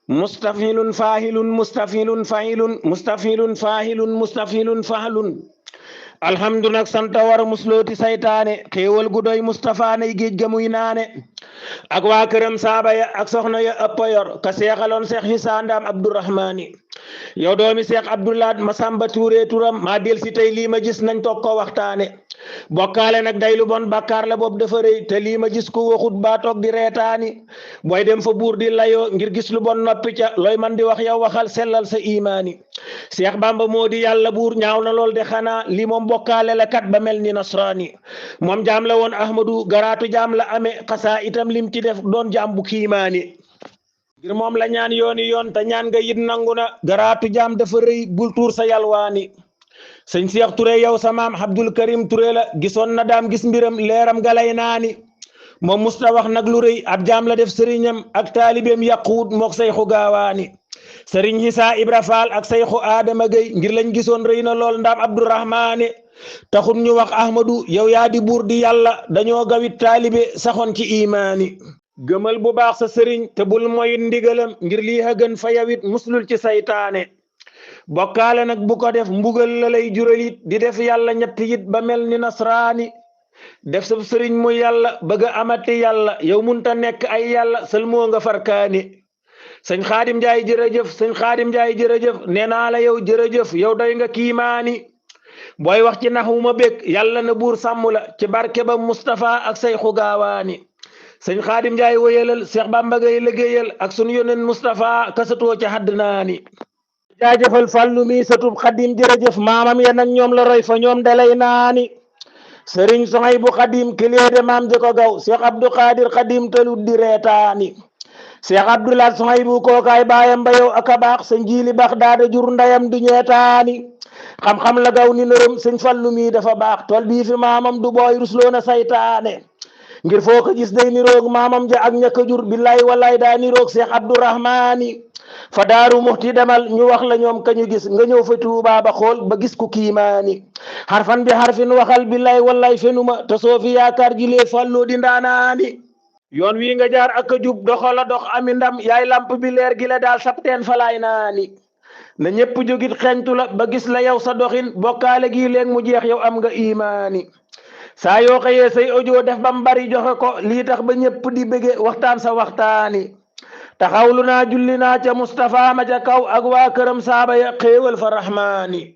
mustafilun fahilun mustafilun failun mustafilun fahilun mustafilun fahlun alhamdu nag santa war muslooti saytaane xéewal gu doy Mustafa nay géej ga muy naane ak waa këram saaba ya ak soxna ya ëpp yor ka seexaloon seex Isaa Ndaam Abdurahmaani yow doomi seex Abdulaat Masamba Tuure turam maa del si tey lii ma gis nañ toog ko waxtaane bokkaale nag day lu bon bàkkaar la boobu dafa rëy te lii ma gis ku waxut baa toog di reetaani booy dem fa buur di layoo ngir gis lu bon noppi ca looy man di wax yow waxal sellal sa imaani seex Bamba moo di yàlla buur ñaaw na lool de xanaa lii moom bokkaale la kat ba mel ni nasraani moom jaam la woon Ahmadu garaatu jaam la amee xasaa itam lim ci def doon jaam bu kiimaani ngir moom la ñaan yooni yoon te ñaan nga yit nangu na garaatu jaam dafa rëy bul tuur sa yalwaani sëñ Seex Ture yow sa maam Abdul Karim Ture la gisoon na daam gis mbiram leeram galay naani moom musta wax nag lu rëy ab jaam la def sëriñam ak taalibeem yàquwut mook sayxu gaawaani sëriñ Isaa Ibra Faal ak sayxu Adama Gay ngir lañ gisoon rëy na lool ndaam Abdurahmaani taxul ñu wax Ahmadu yow yaa di buur di yàlla dañoo gawit taalibe saxoon ci imaani gëmal bu baax sa sëriñ te bul moyit ndigalam ngir lii a gën fa yawit muslul ci saytaane bokkaale nag bu ko def mbugal la lay juralit di def yàlla ñetti yit ba mel ni nasraani def sa sëriñ mu yàlla bëgg a amati yàlla yow munta nekk ay yàlla sëlmoo nga farkaani sëñ Xaadim Njaay jërëjëf sëñ Xaadim Njaay jërëjëf nee naa la yow jërëjëf yow doy nga kiimaani booy wax ci nax wu ma bég yàlla na buur sàmm la ci barke ba Mustafa ak sayxu gaawaani sëñ Xaadim Njaay woyalal Seex Bamba Gay liggéeyal ak sunu yonen Mustafa kasatoo ca hadd naani jaajëfal fàllu mi satub Xadim jërëjëf maamam ya nag ñoom la roy fa ñoom dalay naani sëriñ soxay bu Xadim kilee de maam jëko gaw Seex Abdu Xaadir Xadim talut di reetaani Seex Abdulaat soxay bu kookaay baayam ba yow aka baax sa njiili bax daada jur ndayam du ñeetaani xam-xam la gaw ni nërëm sëñ fàllu mi dafa baax tol bii fi maamam du booy rusloona saytaane ngir foo ko gis day niroog maamam ja ak ñaka jur billaay wallaay daa niroog Seex Abdurahmaani fa daaru muxti demal ñu wax la ñoom kañu gis nga ñëw fa Tuubaa ba xool ba gis ku kiimaani xarfan bi xarfin waxal billaay wallaay fenuma te soo fi yaakaar jilee fàlloo di ndaanaani yoon wii nga jaar ak a jub doxala dox ami ndam yaay lamp bi leer gi la daal sapteen falaay naani na ñépp jógit xeñtu la ba gis la yow sa doxin bokkaale gi léeg mu jeex yow am nga imaani saa yoo xëyee say audio def bam bari joxe ko lii tax ba ñépp di bëgge waxtaan sa waxtaani taxawlu naa julli naa ca Mustafa ma ca kaw ak waa këram saaba ya xéewal fa rahmaani